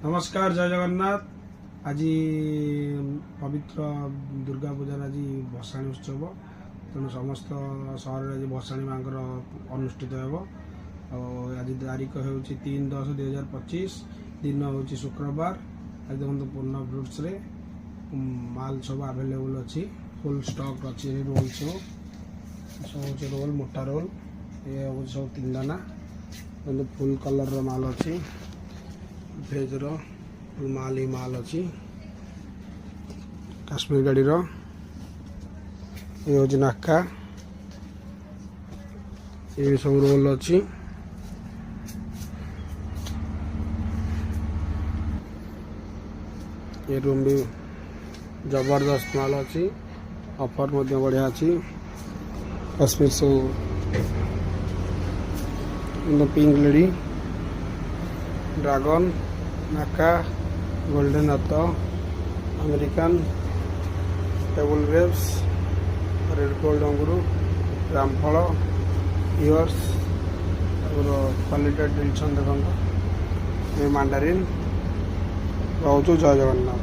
नमस्कार जय जगन्नाथ। आज पवित्र दुर्गा पूजार आज भसाणी उत्सव तेणु समस्त सहर आज भसाणी माँ अनुष्ठित हो। आज तारीख हो 3/10/2025 दिन हूँ शुक्रवार। आज देखो पूर्ण फ्रुट्स रे माल सब आवेलेबल अच्छी फुल स्टॉक अच्छी रोल सब रोल मोटा रोल ये हूँ सब 3 दाना फुल कलर माल अच्छी भेज माल ही माल अच्छी काश्मीर गाड़ी ये हूँ नाका ये सब रोल अच्छी ये रूम भी जबरदस्त माल अच्छी ऑफर बढ़िया अच्छी काश्मीर सब पिंक लेडी ड्रैगन नाका गोल्डन अतो American table grapes red gold अंगुर रामफल इयर्स क्वालिटी डिलसन देखो ये मांडारिन रोचु जय जगन्नाथ।